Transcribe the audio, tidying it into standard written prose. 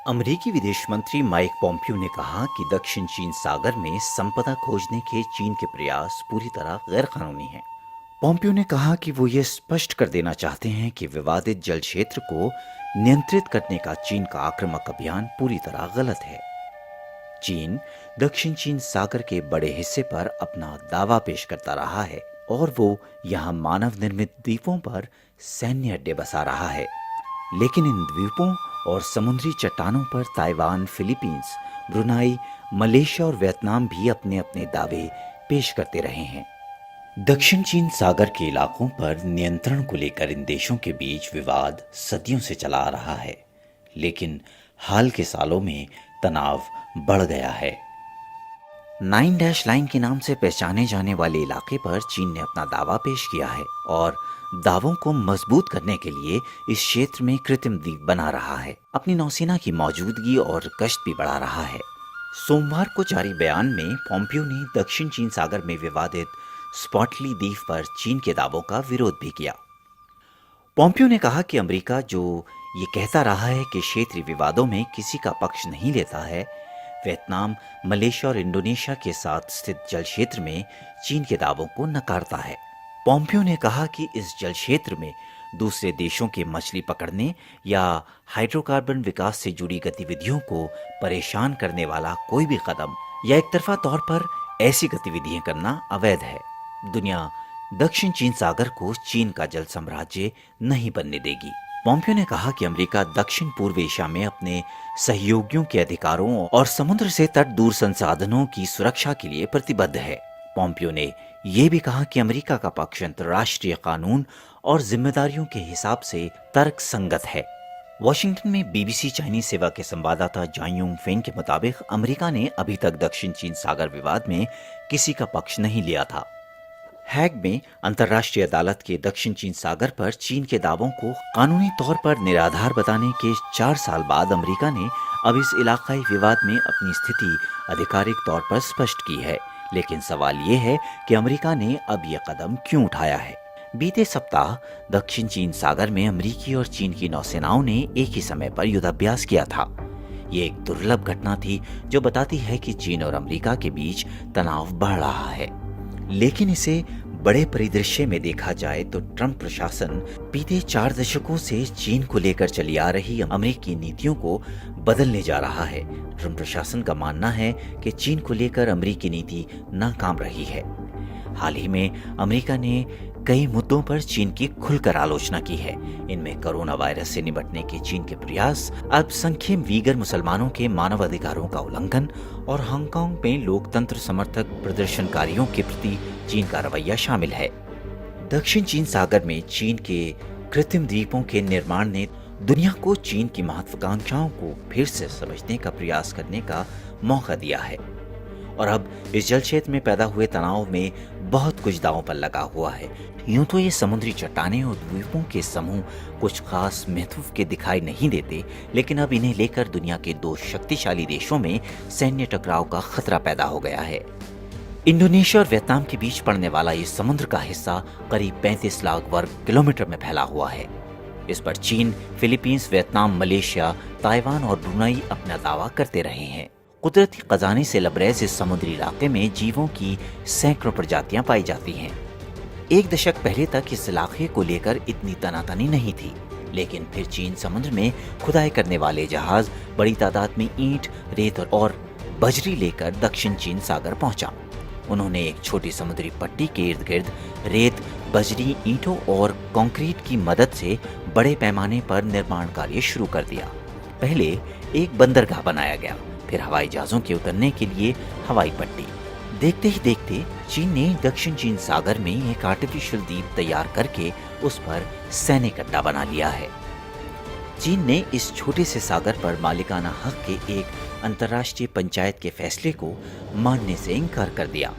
अमेरिकी विदेश मंत्री माइक पॉम्पियो ने कहा कि दक्षिण चीन सागर में संपदा खोजने के चीन के प्रयास पूरी तरह गैर कानूनी हैं। पॉम्पियो ने कहा कि वो ये स्पष्ट कर देना चाहते हैं कि विवादित जल क्षेत्र को नियंत्रित करने का चीन का आक्रामक अभियान पूरी तरह गलत है। चीन दक्षिण चीन सागर के बड़े हिस्से पर अपना दावा पेश करता रहा है और वो यहाँ मानव निर्मित द्वीपों पर सैन्य अड्डे बसा रहा है। लेकिन इन द्वीपों और समुद्री चट्टानों पर ताइवान, फिलीपींस, ब्रुनाई, मलेशिया और वियतनाम भी अपने अपने दावे पेश करते रहे हैं। दक्षिण चीन सागर के इलाकों पर नियंत्रण को लेकर इन देशों के बीच विवाद सदियों से चला आ रहा है, लेकिन हाल के सालों में तनाव बढ़ गया है। 9 डैश लाइन के नाम से पहचाने जाने वाले इलाके पर चीन ने अपना दावा पेश किया है और दावों को मजबूत करने के लिए इस क्षेत्र में कृत्रिम द्वीप बना रहा है, अपनी नौसेना की मौजूदगी और गश्त भी बढ़ा रहा है। सोमवार को जारी बयान में पॉम्पियो ने दक्षिण चीन सागर में विवादित स्पॉटली द्वीप पर चीन के दावों का विरोध भी किया। पॉम्पियो ने कहा कि अमेरिका जो ये कहता रहा है कि क्षेत्रीय विवादों में किसी का पक्ष नहीं लेता है, वियतनाम, मलेशिया और इंडोनेशिया के साथ स्थित जल क्षेत्र में चीन के दावों को नकारता है। पॉम्पियो ने कहा कि इस जल क्षेत्र में दूसरे देशों के मछली पकड़ने या हाइड्रोकार्बन विकास से जुड़ी गतिविधियों को परेशान करने वाला कोई भी कदम या एक तरफा तौर पर ऐसी गतिविधियां करना अवैध है। दुनिया दक्षिण चीन सागर को चीन का जल साम्राज्य नहीं बनने देगी। पॉम्पियो ने कहा कि अमेरिका दक्षिण पूर्व एशिया में अपने सहयोगियों के अधिकारों और समुद्र से तट दूर संसाधनों की सुरक्षा के लिए प्रतिबद्ध है। पॉम्पियो ने यह भी कहा कि अमेरिका का पक्ष अंतर्राष्ट्रीय कानून और जिम्मेदारियों के हिसाब से तर्क संगत है। वॉशिंगटन में बीबीसी चाइनीज सेवा के संवाददाता जांग फेंग के मुताबिक अमेरिका ने अभी तक दक्षिण चीन सागर विवाद में किसी का पक्ष नहीं लिया था। हैग में अंतर्राष्ट्रीय अदालत के दक्षिण चीन सागर पर चीन के दावों को कानूनी तौर पर निराधार बताने के 4 साल बाद अमेरिका ने अब इस इलाकाई विवाद में अपनी स्थिति आधिकारिक तौर पर स्पष्ट की है। लेकिन सवाल ये है कि अमेरिका ने अब यह कदम क्यों उठाया है। बीते सप्ताह दक्षिण चीन सागर में अमेरिकी और चीन की नौसेनाओं ने एक ही समय पर युद्धाभ्यास किया था। ये एक दुर्लभ घटना थी जो बताती है कि चीन और अमेरिका के बीच तनाव बढ़ रहा है। लेकिन इसे बड़े परिदृश्य में देखा जाए तो ट्रंप प्रशासन बीते 4 दशकों से चीन को लेकर चली आ रही अमेरिकी नीतियों को बदलने जा रहा है। ट्रंप प्रशासन का मानना है कि चीन को लेकर अमेरिकी नीति नाकाम रही है। हाल ही में अमेरिका ने कई मुद्दों पर चीन की खुलकर आलोचना की है। इनमें कोरोना वायरस से निपटने के चीन के प्रयास, अल्पसंख्यक वीगर मुसलमानों के मानवाधिकारों का उल्लंघन और हांगकांग में लोकतंत्र समर्थक प्रदर्शनकारियों के प्रति चीन का रवैया शामिल है। दक्षिण चीन सागर में चीन के कृत्रिम द्वीपों के निर्माण ने दुनिया को चीन की महत्वाकांक्षाओं को फिर से समझने का प्रयास करने का मौका दिया है और अब इस जल क्षेत्र में पैदा हुए तनाव में बहुत कुछ दांव पर लगा हुआ है। यूं तो ये समुद्री चट्टानें और द्वीपों के समूह कुछ खास महत्व के दिखाई नहीं देते, लेकिन अब इन्हें लेकर दुनिया के 2 शक्तिशाली देशों में सैन्य टकराव का खतरा पैदा हो गया है। इंडोनेशिया और वियतनाम के बीच पड़ने वाला ये समुद्र का हिस्सा करीब 35 लाख वर्ग किलोमीटर में फैला हुआ है। इस पर चीन, फिलीपींस, वियतनाम, मलेशिया, ताइवान और ब्रुनाई अपना दावा करते रहे हैं। कुदरती खजाने से लबरेज इस समुद्री इलाके में जीवों की सैकड़ों प्रजातियां पाई जाती हैं। 1 दशक पहले तक इस इलाके को लेकर इतनी तनातनी नहीं थी, लेकिन फिर चीन समुद्र में खुदाई करने वाले जहाज बड़ी तादाद में ईंट, रेत और बजरी लेकर दक्षिण चीन सागर पहुंचा। उन्होंने एक छोटी समुद्री पट्टी के इर्द गिर्द रेत, बजरी, ईंटों और कंक्रीट की मदद से बड़े पैमाने पर निर्माण कार्य शुरू कर दिया। पहले एक बंदरगाह बनाया गया, फिर हवाई जहाजों के उतरने के लिए हवाई पट्टी। देखते ही देखते चीन ने दक्षिण चीन सागर में एक आर्टिफिशियल द्वीप तैयार करके उस पर सैनिक अड्डा बना लिया है। चीन ने इस छोटे से सागर पर मालिकाना हक के एक अंतर्राष्ट्रीय पंचायत के फैसले को मानने से इनकार कर दिया।